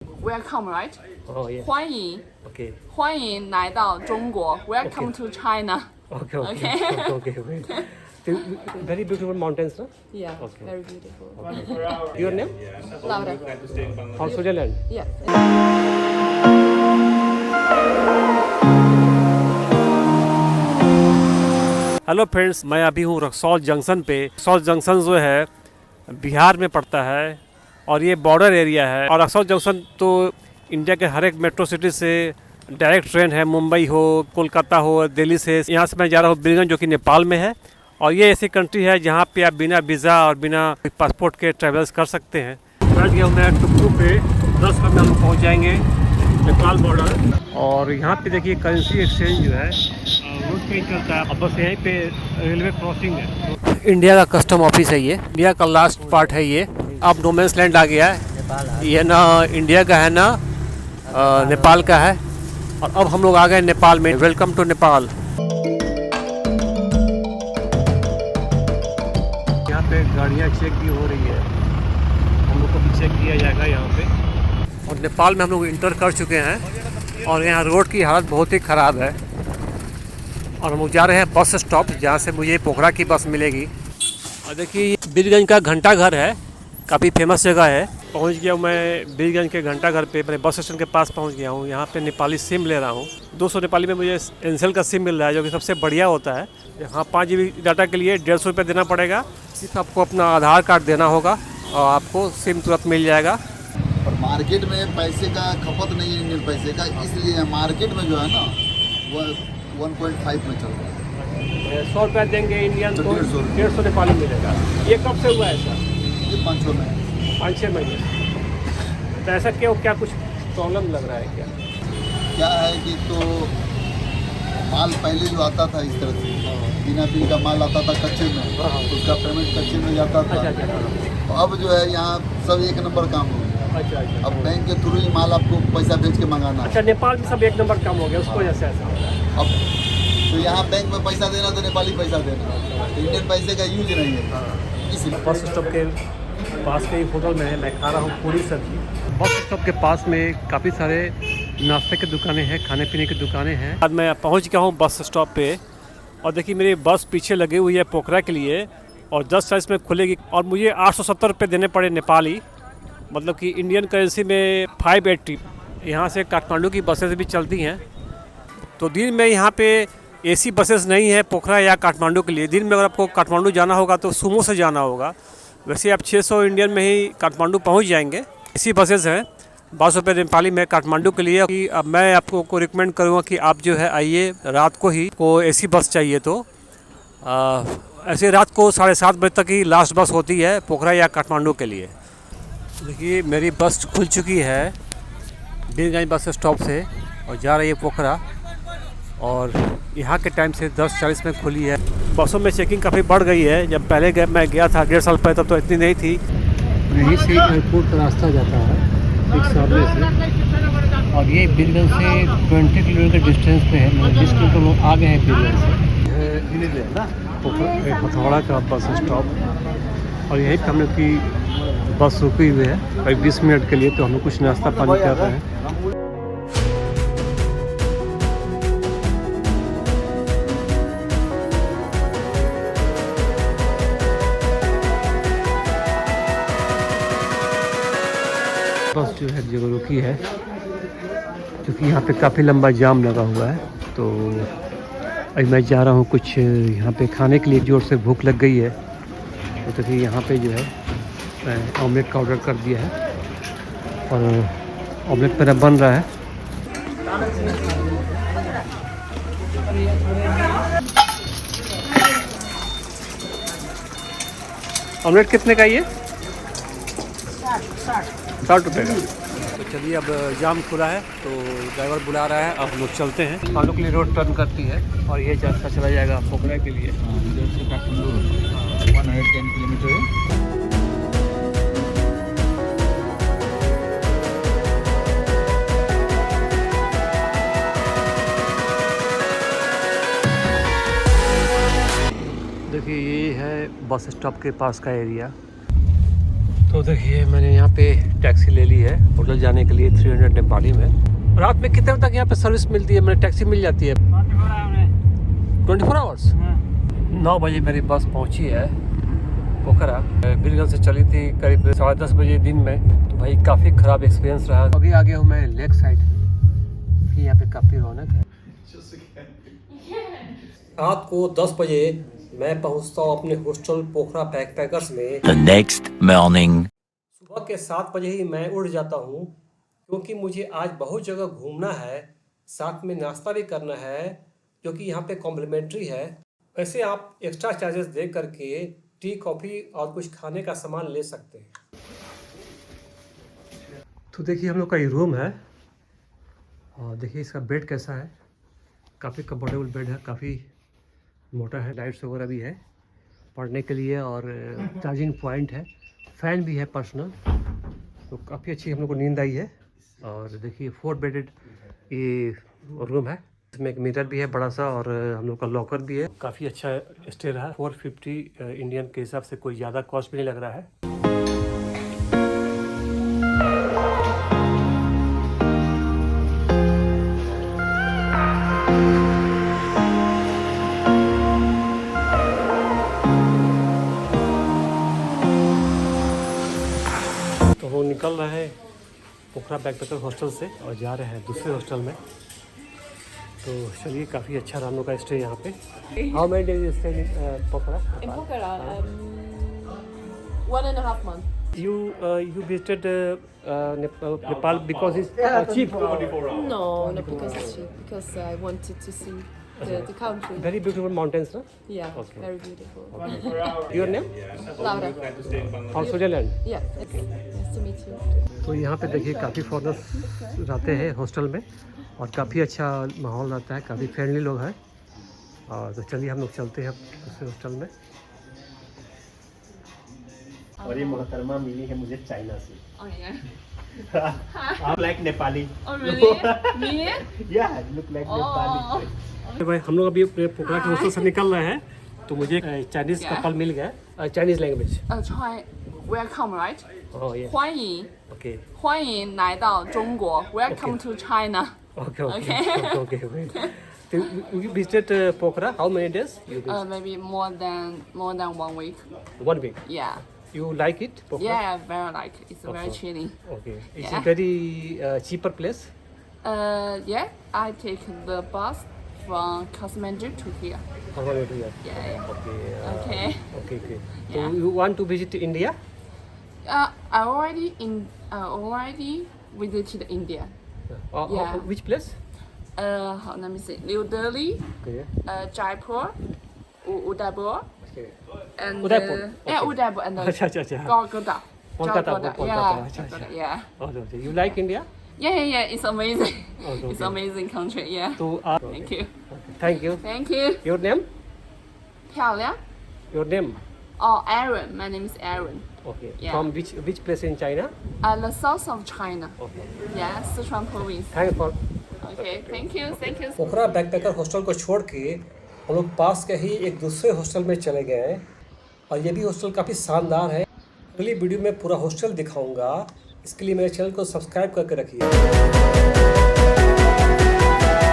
Welcome, right? Oh yeah. 欢迎， Okay. 欢迎来到中国。Welcome to China. Okay. Okay. Okay. Wait. Very beautiful mountains, no? Yeah, Okay. very beautiful. Your name? Laura. From Switzerland. Yeah. Hello friends, मैं अभी हूँ Raxaul junction पे। Raxaul junction जो है बिहार में पड़ता है और ये बॉर्डर एरिया है। और रक्सौल जंक्शन तो इंडिया के हर एक मेट्रो सिटी से डायरेक्ट ट्रेन है, मुंबई हो, कोलकाता हो, दिल्ली से। यहाँ से मैं जा रहा हूँ बीरगंज, जो कि नेपाल में है। और ये ऐसी कंट्री है जहाँ पे आप बिना वीज़ा और बिना पासपोर्ट के ट्रेवल्स कर सकते हैं। बैठ गया हूँ मैं टुकटुक पे, 10 मिनट में हम पहुँच जाएंगे नेपाल बॉर्डर। और यहाँ पे देखिए करेंसी एक्सचेंज जो है रोड पे ही चलता है। अब बस यहीं पे रेलवे क्रॉसिंग है। इंडिया का कस्टम ऑफिस है ये, इंडिया का लास्ट पार्ट है ये। अब नो मैंस लैंड आ गया है। ये ना इंडिया का है ना नेपाल का है। और अब हम लोग आ गए नेपाल में। Welcome to Nepal. यहाँ पे गाड़ियाँ चेक भी हो रही है, हम लोग को भी चेक किया जाएगा यहाँ पे। और नेपाल में हम लोग इंटर कर चुके हैं और यहाँ रोड की हालत बहुत ही ख़राब है। और हम लोग जा रहे हैं बस स्टॉप, जहाँ से मुझे पोखरा की बस मिलेगी। और देखिए बीरगंज का घंटा घर है, काफ़ी फेमस जगह है। पहुँच गया हूँ मैं बीरगंज के घंटा घर पे, मैं बस स्टेशन के पास पहुँच गया हूँ। यहाँ पे नेपाली सिम ले रहा हूँ। 200 नेपाली में मुझे एयरसेल का सिम मिल रहा है, जो कि सबसे बढ़िया होता है। यहाँ 5 GB डाटा के लिए 150 रुपये देना पड़ेगा। सिर्फ आपको अपना आधार कार्ड देना होगा और आपको सिम तुरंत मिल जाएगा। और मार्केट में पैसे का खपत नहीं है, इंडियन पैसे का, इसलिए मार्केट में जो है ना वो 1.5 में चल रहा है। 100 रुपये देंगे इंडियन तो 150 नेपाली मिलेगा। ये कब से हुआ है सर? ये 500 में 5-6 महीने। तो ऐसा क्यों, क्या कुछ प्रॉब्लम लग रहा है क्या? क्या है कि तो माल पहले जो आता था इस तरह से बिना बिल का माल आता था कच्चे में, उसका पेमेंट कच्चे में जाता था। तो अब जो है यहाँ सब एक नंबर काम हो गया। अब बैंक के थ्रू ही माल आपको पैसा भेज के मंगाना है। अच्छा, नेपाल में सब 1 नंबर काम हो गया, उसको वजह से ऐसा हो रहा है। अब तो यहाँ बैंक में पैसा देना तो नेपाली पैसा देना, तो इंडियन पैसे का यूज नहीं है। इसलिए बस स्टॉप के पास के होटल में मैं खा रहा हूँ पूरी सब्जी। बस स्टॉप के पास में काफ़ी सारे नाश्ते की दुकानें हैं, खाने पीने की दुकानें हैं। आज मैं पहुँच गया हूँ बस स्टॉप पे और देखिए मेरी बस पीछे लगी हुई है पोखरा के लिए और 10:40 में खुलेगी। और मुझे 870 रुपये देने पड़े नेपाली, मतलब कि इंडियन करेंसी में 580। यहाँ से काठमांडू की बसेस भी चलती हैं। तो दिन में यहाँ पे AC बसेस नहीं है पोखरा या काठमांडू के लिए। दिन में अगर आपको काठमांडू जाना होगा तो सुमो से जाना होगा। वैसे आप 600 इंडियन में ही काठमांडू पहुँच जाएंगे। AC बसेस हैं 12 रुपये नेपाली में काठमांडू के लिए। कि अब मैं आपको रिकमेंड करूँगा कि आप जो है आइए रात को ही, को AC बस चाहिए तो ऐसे रात को 7:30 बजे तक ही लास्ट बस होती है पोखरा या काठमांडू के लिए। देखिए मेरी बस खुल चुकी है बीरगंज बस स्टॉप से और जा रही है पोखरा। और यहाँ के टाइम से 10:40 में खुली है। बसों में चेकिंग काफ़ी बढ़ गई है। जब पहले मैं गया था 1.5 साल पहले, तब तो इतनी नहीं थी। यहीं से एयरपोर्ट का रास्ता जाता है एक सामने से। और ये बीरगंज से 20 किलोमीटर डिस्टेंस पे है। 20 किलोमीटर लोग आ गए हैं बीरगंज से। हथौड़ा का बस स्टॉप और यहीं पर हम लोग की बस रुकी हुई है करीब 20 मिनट के लिए। तो हम लोग कुछ नाश्ता पानी कर रहे हैं। बस जो है जगह रुकी है क्योंकि यहाँ पे काफ़ी लंबा जाम लगा हुआ है। तो अभी मैं जा रहा हूँ कुछ यहाँ पे खाने के लिए, जोर से भूख लग गई है। तो देखिए यहाँ पे जो है मैं ऑमलेट का ऑर्डर कर दिया है और ऑमलेट मेरा बन रहा है। ऑमलेट कितने का ये? 60 रुपये का। तो चलिए अब जाम खुला है तो ड्राइवर बुला रहा है, अब हम लोग चलते हैं। हम लोग के लिए रोड टर्न करती है और ये रास्ता चला जाएगा पोखरा के लिए। 110 किलोमीटर है। देखिए ये है बस स्टॉप के पास का एरिया। तो देखिए मैंने यहाँ पे टैक्सी ले ली है होटल जाने के लिए 300 नेपाली में। रात में कितने बजे तक यहाँ पे सर्विस मिलती है? मैंने टैक्सी मिल जाती है 24 आवर्स। 9 बजे मेरी बस पहुँची है पोखरा। बीरगंज से चली थी करीब 10:30 बजे दिन में। तो भाई काफ़ी ख़राब एक्सपीरियंस रहा। अभी आ गया हूँ मैं लेक साइड, यहाँ पे काफ़ी रौनक है। रात को 10 बजे मैं पहुंचता हूं अपने हॉस्टल पोखरा बैकपैकर्स में। The next morning. सुबह के 7 बजे ही मैं उठ जाता हूं क्योंकि मुझे आज बहुत जगह घूमना है, साथ में नाश्ता भी करना है जो कि यहाँ पे कॉम्प्लीमेंट्री है। वैसे आप एक्स्ट्रा चार्जेस दे करके टी कॉफ़ी और कुछ खाने का सामान ले सकते हैं। तो देखिए हम लोग का ये रूम है और देखिए इसका बेड कैसा है। काफ़ी कंफर्टेबल बेड है, काफ़ी मोटा है, लाइट्स वगैरह भी है पढ़ने के लिए और चार्जिंग पॉइंट है, फ़ैन भी है पर्सनल। तो काफ़ी अच्छी हम लोग को नींद आई है। और देखिए 4 बेडेड ये रूम है, इसमें एक मिरर भी है बड़ा सा और हम लोग का लॉकर भी है। काफ़ी अच्छा स्टे रहा। 450 इंडियन के हिसाब से कोई ज़्यादा कॉस्ट भी नहीं लग रहा है। तो वो निकल रहे हैं पोखरा बैकपैकर हॉस्टल से और जा रहे हैं दूसरे हॉस्टल में। तो चलिए काफ़ी अच्छा हम लोग का स्टे यहाँ पे। How many days stay in Pokhara? In Pokhara, 1.5 months. You visited Nepal because it's cheap. No, not because it's cheap. Because I wanted to see the country. Very beautiful mountains, no? Yeah, Okay. very beautiful. Your name? Laura. From Switzerland. Yeah, nice to meet you. तो यहाँ पे देखिए काफ़ी foreigners रहते हैं hostel में और काफ़ी अच्छा माहौल रहता है, काफ़ी फ्रेंडली लोग हैं। और तो चलिए हम लोग चलते हैं दूसरे हॉस्टल में। और ये मोहतरमा मिली है मुझे चाइना से। Oh yeah. आप like Nepali. Oh really? Me? या लुक लाइक नेपाली। Oh. भाई हम लोग अभी अपने पोखरा के हॉस्टल से निकल रहे हैं तो मुझे एक चाइनीज़ Yeah. कपल मिल गया, Chinese language. Try welcome, right? Oh yeah. 欢迎 Okay. 欢迎来到中国 Welcome to China. Okay. Okay. Okay. Wait. So you visited Pokhara? How many days? You visited? Maybe more than 1 week. 1 week. Yeah. You like it? Pokhara? Yeah, very like. It's very Okay. chilling. Okay. It's Yeah. a very cheaper place. Yeah, I take the bus from Kathmandu to here. How many do you have? Yeah, yeah. Okay. Okay. Okay. So Yeah. you want to visit India? I already visited India. Yeah. Which place? Let me see. New Delhi, Okay. Jaipur, Udaipur, Okay. and Udaipur, yeah, okay. Udaipur and अच्छा अच्छा अच्छा। Kolkata. Kolkata, Kolkata, Kolkata, yeah, अच्छा, अच्छा। Kolkata, yeah. Okay. You like India? Yeah. It's amazing. Okay, It's okay. amazing country. Yeah. So Thank you. Thank you. Thank you. Your name? 漂亮. Your name? Oh, Aaron. My name is Aaron. Okay. Yeah. From which place in China? The south of China. Okay. Yeah, Sichuan province. Thanks for. Okay. Thank you. Thank you. Pokhara backpacker hostel को छोड़ के हम लोग पास के ही एक दूसरे hostel में चले गए हैं और ये भी हॉस्टल काफ़ी शानदार है। अगली वीडियो में पूरा हॉस्टल दिखाऊंगा, इसके लिए मेरे चैनल को सब्सक्राइब करके रखिए।